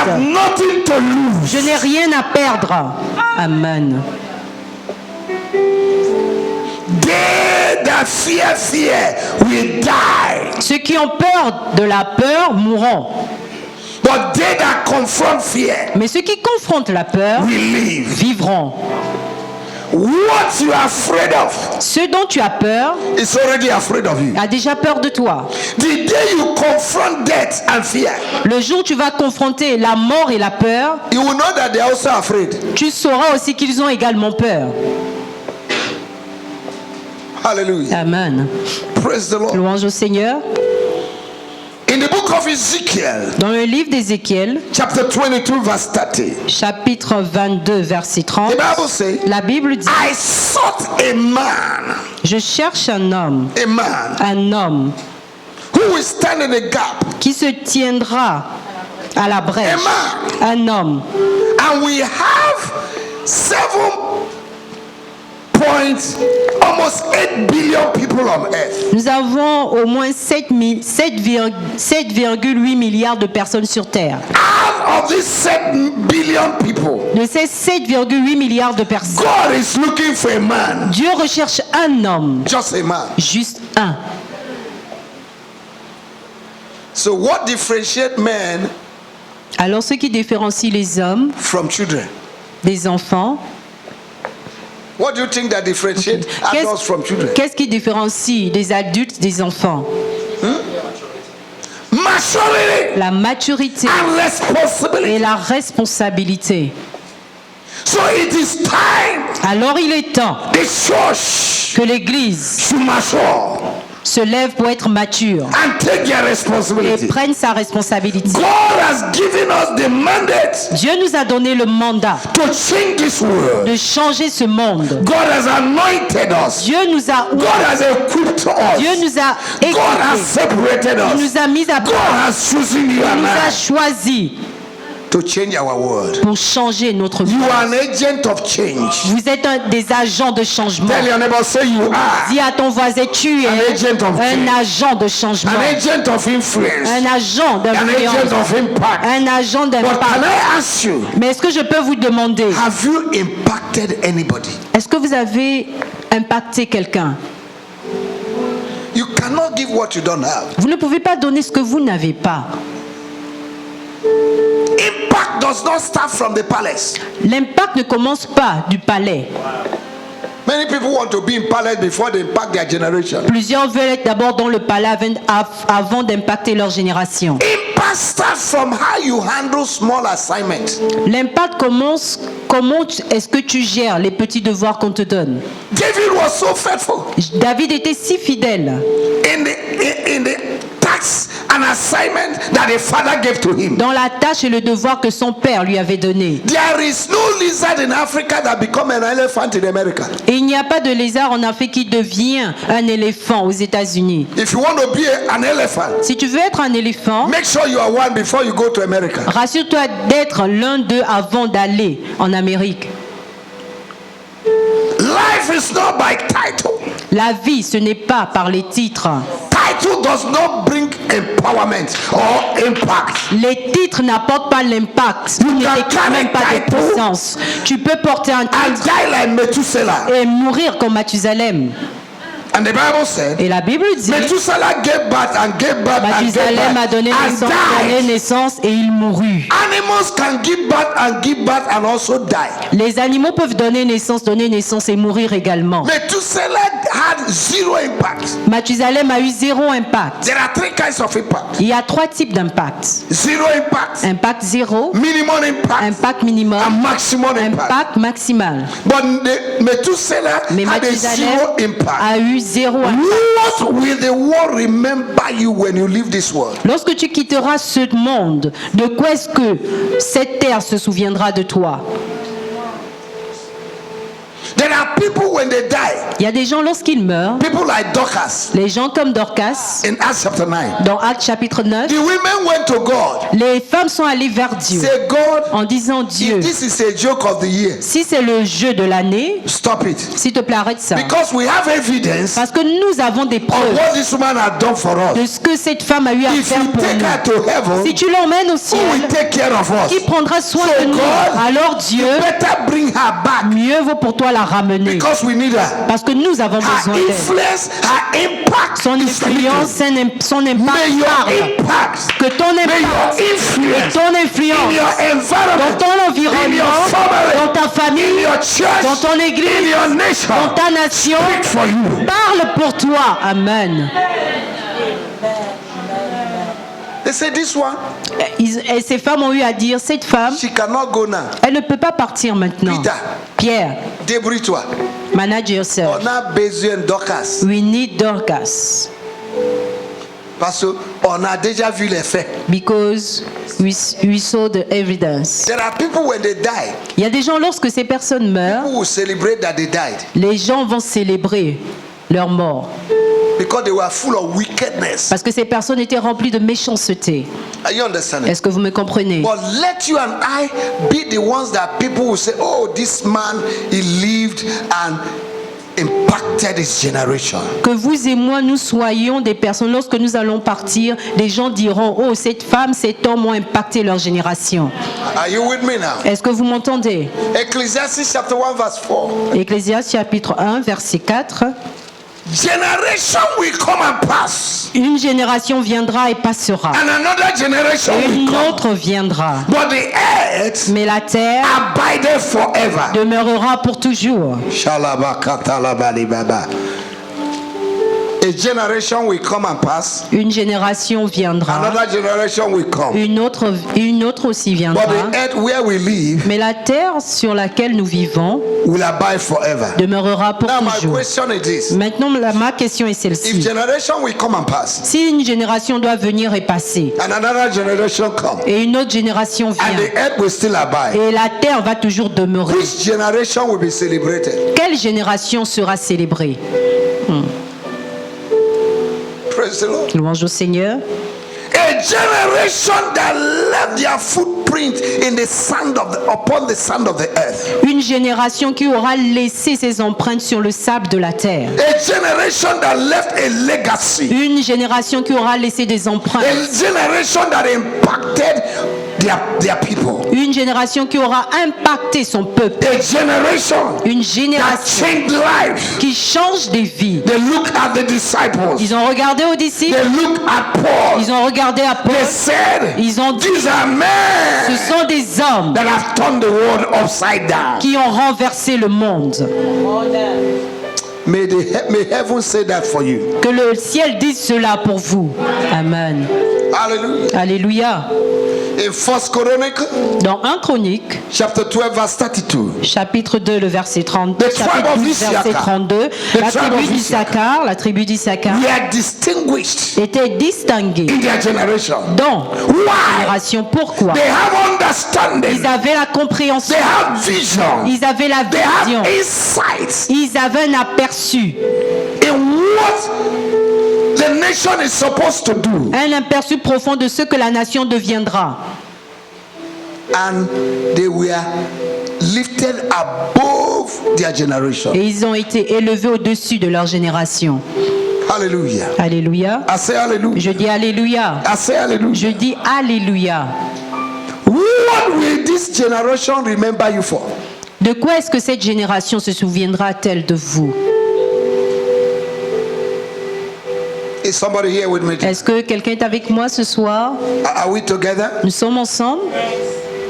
have nothing to lose. Je n'ai rien à perdre. Amen. They that fear will die. Ceux qui ont peur de la peur mourront. But they that confront fear Mais ceux qui confrontent la peur will live. vivront. What you are afraid of Ce dont tu as peur is already afraid of you. a déjà peur de toi. The day you confront death and fear, Le jour où tu vas confronter la mort et la peur, you will know that they are also afraid. tu sauras aussi qu'ils ont également peur. Hallelujah. Amen. Praise the Lord. Louange au Seigneur. In the book of Ezekiel, Dans le livre d'Ézéchiel, chapter 22, verse 30, chapitre 22, verset 30, the Bible says, la Bible dit, I sought a man, je cherche un homme who will stand in the gap, qui se tiendra à la brèche. Un homme. and we have 7.8 billion people on earth. Nous avons au moins 7,8 milliards de personnes sur Terre. Out of these 7 billion people, De ces 7,8 milliards de personnes, God is looking for a man, Dieu recherche un homme, just a man. juste un. So what differentiates men Alors ce qui différencie les hommes from children? des enfants, What do you think that differentiates adults from children? qu'est-ce qui différencie des adultes des enfants? Maturity La maturité and responsibility. et la responsabilité. So it is time Alors il est temps the church que l'Église should mature se lève pour être mature and take their et responsibility. prenne sa responsabilité. God has given us the mandate Dieu nous a donné le mandat to change this world. de changer ce monde. God has anointed us. Dieu nous a God has equipped Dieu us. nous a God has équipés. separated Il us. nous a mis à God part. has chosen you Il and nous a I choisis to change our world. pour changer notre vie. You are an agent of change. Vous êtes des agents de changement. Tell your neighbor, say you are Dis à ton voisin, tu es An agent of un change. agent de changement, an agent of influence, un agent an d'influence, agent of impact. un agent But can d'impact. I ask you, Mais est-ce que je peux vous demander, have you impacted anybody? est-ce que vous avez impacté quelqu'un? You cannot give what you don't have. Vous ne pouvez pas donner ce que vous n'avez pas. Impact does not start from the palace. L'impact ne commence pas du palais. Many people want to be in palace before they impact their generation. Plusieurs veulent être d'abord dans le palais avant d'impacter leur génération. Impact starts from how you handle small assignments. L'impact commence comment est-ce que tu gères les petits devoirs qu'on te donne. David was so faithful David était si fidèle in the task and assignment that the father gave to him. dans la tâche et le devoir que son père lui avait donné. There is no lizard in Africa that become an elephant in America. Et il n'y a pas de lézard en Afrique qui devient un éléphant aux États-Unis. If you want to be an elephant, Si tu veux être un éléphant, make sure you are one before you go to America. rassure-toi d'être l'un d'eux avant d'aller en Amérique. Life is not by title. La vie, ce n'est pas par les titres. Title does not bring empowerment or impact. Les titres n'apportent pas l'impact. Tu n'écris même pas de puissance. Tu peux porter un And titre die like Methuselah. et mourir comme Mathusalem. And the Bible said, Et la Bible dit, Methuselah gave birth and gave birth and gave Mathusalem a donné birth and died. naissance et il mourut. Animals can give birth and also die. Les animaux peuvent donner naissance et mourir également. Methuselah had zero impact. Mathusalem a eu zéro impact. There are three kinds of impact. Il y a trois types d'impact. Zero impact, Impact zéro, minimum impact, impact minimum, and maximum impact. impact maximal. But Methuselah Mais had a Mathusalem zero impact. a eu zéro impact. What will the world remember you when you leave this world? Lorsque tu quitteras ce monde, de quoi est-ce que cette terre se souviendra de toi? There are people when they die, Il y a des gens lorsqu'ils meurent, people like Dorcas les gens comme Dorcas, in Acts chapter 9. dans Actes chapitre 9, The women went to God, les femmes sont allées vers Dieu say, God, en disant Dieu, if this is a joke of the year, si c'est le jeu de l'année, stop it. s'il te plaît arrête ça. Because we have evidence Parce que nous avons des of preuves what this woman had done for de us. ce que cette femme a eu à If faire you pour take her nous. to heaven, Si tu l'emmènes au who ciel, will take care of qui us? prendra soin So de nous? God, Alors Dieu, better bring her back mieux vaut pour toi la ramener. because we need her. Parce que nous avons besoin Her d'elle. influence, her impact Son is influence, limited. son May impact your parle. impact, Que ton may impact your et influence ton in influence your dans environment, ton in environnement, your family, dans ta in famille, your church, dans ton in église, your nation, dans ta nation, speak for you. parle pour toi. Amen. They say this one, Et ces femmes ont eu à dire, cette femme, she cannot go now. elle ne peut pas partir maintenant. Peter. Pierre, Débrouille-toi. manage yourself. On a besoin de Dorcas. We need Dorcas. Parce qu'on a déjà vu les faits. Because we saw the evidence. There are people when they die, Il y a des gens, lorsque ces personnes meurent, who will celebrate that they died les gens vont célébrer leur mort. because they were full of wickedness. Parce que ces personnes étaient remplies de méchanceté. Are you understanding? Est-ce que vous me comprenez? But let you and I be the ones that people will say, oh, this man, he lived and impacted his generation. Que vous et moi, nous soyons des personnes, lorsque nous allons partir, les gens diront, oh, cette femme, cet homme ont impacté leur génération. Are you with me now? Est-ce que vous m'entendez? Ecclesiastes chapter 1 verse 4. Ecclésiaste chapitre 1, verset 4. Generation will come and pass, Une génération viendra et passera. and another generation Et will une come. autre viendra. But the earth Mais la terre abideth forever. demeurera pour toujours. Shalabakatalabadibaba. A generation will come and pass. Une génération viendra. Another generation will come. Une autre aussi But viendra. the earth where we live Mais la terre sur laquelle nous vivons will abide forever. demeurera pour Now my toujours. question is this. Maintenant, ma question est If celle-ci. generation will come and pass, Si une génération doit venir et passer, and another generation come, et une autre génération and vient, the earth will still abide, et la terre va toujours demeurer, which generation will be celebrated? quelle génération sera célébrée? Praise the Lord. Louange au Seigneur. A generation that left their footprint in the sand of upon the sand of the earth. Une génération qui aura laissé ses empreintes sur le sable de la terre. A generation that left a legacy. Une génération qui aura laissé des empreintes. A generation that impacted their people. Une génération qui aura impacté son peuple. A generation Une that génération changed life. qui change des vies. They look at the disciples. Ils ont regardé aux disciples. They look at Paul. Ils ont regardé à Paul. They said, Ils ont dit, these are ce men sont des hommes that have turned the world upside down. qui ont renversé le monde. May heaven say that for you. Que le ciel dise cela pour vous. Amen. Hallelujah. Alléluia. In 1 Chronicle, Dans 1 Chronique, chapter 12, verse 32. chapitre 2, le verset 32, The tribe chapitre of 12, Issachar. verset 32, The la tribe tribu of d'Issachar, la tribu d'Issachar We are distinguished était distinguée in their generation. dans la Why? génération. Pourquoi? They have understanding. Ils avaient la compréhension, They have vision. ils avaient la They vision, have insight ils avaient un aperçu, in what the nation is supposed to do. un aperçu profond de ce que la nation deviendra. And they were lifted above their generation. Et ils ont été élevés au-dessus de leur génération. Hallelujah. Alléluia. I say hallelujah. Je dis Alléluia. I say hallelujah. Je dis Alléluia. What will this generation remember you for? De quoi est-ce que cette génération se souviendra-t-elle de vous? Is somebody here with me? Est-ce que quelqu'un est avec moi ce soir? Are we together? Nous sommes ensemble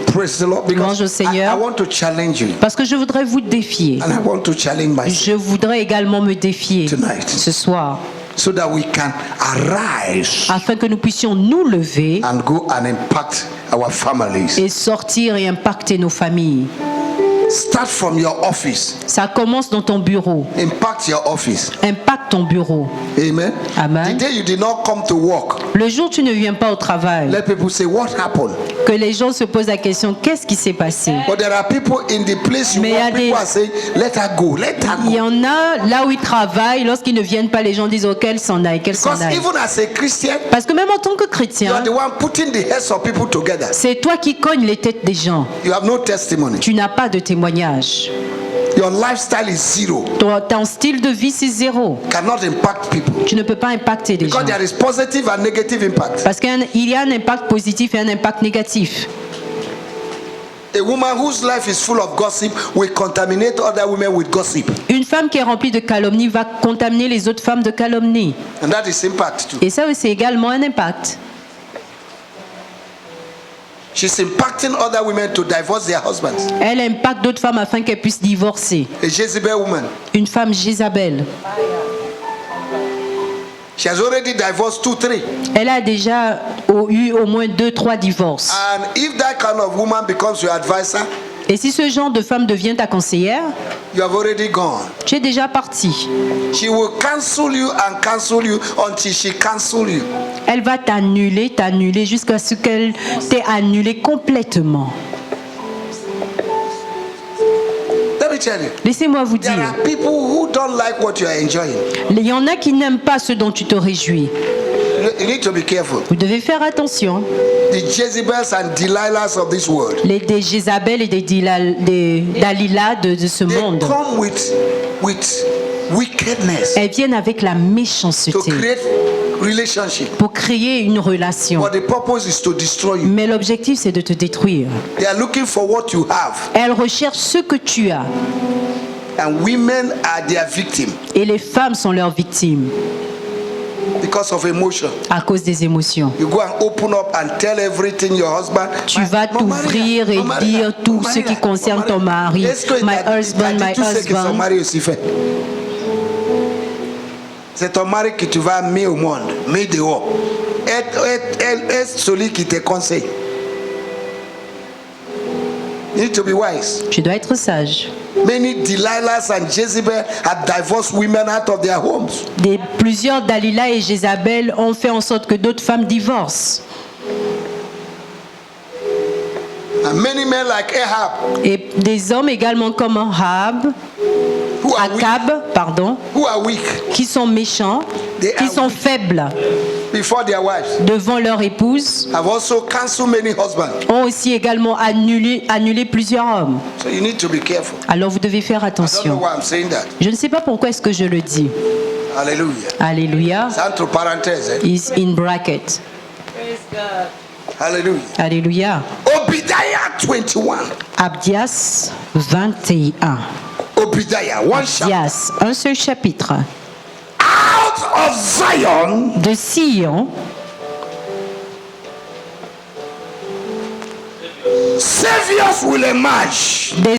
Praise the Lord. Louange au Because Seigneur. I want to challenge you. parce que je voudrais vous défier. And I want to challenge myself Je voudrais également me défier Tonight. ce soir so that we can arise afin que nous puissions nous lever and go and impact our families. et sortir et impacter nos familles. Start from your office. Ça commence dans ton bureau. Impact your office. Impacte ton bureau. Amen. Amen. The day you did not come to work, Le jour où tu ne viens pas au travail, let people say, what happened? que les gens se posent la question, qu'est-ce qui s'est passé? But there are people in the place you Mais il y a work, people des- are saying, let her go, let her Il y go. en a là où ils travaillent, lorsqu'ils ne viennent pas, les gens disent, oh, qu'elle s'en aille, qu'elle s'en Because aille. even as a Christian, Parce que même en tant que you chrétien, are the one putting the heads of people together. c'est toi qui cognes les têtes des gens. You have no testimony. Tu n'as pas de témoignage. Your lifestyle is zero. Ton style de vie, c'est zéro. Cannot impact people. Tu ne peux pas impacter des gens. Because there is positive and negative impact. Parce qu'il y a un impact positif et un impact négatif. A woman whose life is full of gossip will contaminate other women with gossip. Une femme qui est remplie de calomnie va contaminer les autres femmes de calomnie. And that is impact too. Et ça, c'est également un impact. She's impacting other women to divorce their husbands. Elle impacte d'autres femmes afin qu'elles puissent divorcer. A Jezebel woman. Une femme Jézabel. She has already divorced 2, 3. Elle a déjà eu au moins 2-3 divorces. And if that kind of woman becomes your advisor, Et si ce genre de femme devient ta conseillère, you have already gone. tu es déjà parti. She will cancel you and cancel you until she cancel you. Elle va t'annuler jusqu'à ce qu'elle t'ait annulé complètement. Let me tell you. Laissez-moi vous There dire, are people who don't like what you are enjoying. il y en a qui n'aiment pas ce dont tu te réjouis. You need to be careful. Vous devez faire attention. The Jezebels and Delilahs of this world. Des Jézabel et des Dalila de ce They monde. come with wickedness Elles viennent avec la to méchanceté create relationship. pour créer une relation. But the purpose is to destroy you. Mais l'objectif, c'est de te détruire. They are looking for what you have. Elles recherchent ce que tu as. And women are their victim Et les femmes sont leurs victimes because of emotion. à cause des émotions. You go and open up and tell everything your husband. Tu vas t'ouvrir et dire tout ce qui concerne ton mari. My husband, my husband. C'est ton mari que tu vas mettre au monde, mettre dehors. Est celui qui te conseille. You need to be wise. Tu dois être sage. Many Delilahs and Jezebel have divorced women out of their homes. Plusieurs Dalila et Jézabel ont fait en sorte que d'autres femmes divorcent. And many men like Ahab, Et des hommes également comme Ahab, who are weak qui sont méchants, qui sont faibles before their wives, devant leur épouse, have also cancelled many husbands. ont aussi également annulé plusieurs hommes. So you need to be careful. Alors vous devez faire I don't know attention. why I'm saying that. Je ne sais pas pourquoi est-ce que je le dis. Hallelujah. Alléluia. C'est entre parenthèses. Eh? Is in bracket. Hallelujah. Alléluia. Obadiah 21. Abdias 21. Obadiah, one chapter. Abdias, un seul chapitre. Out of Zion, De Sion, saviors will emerge. des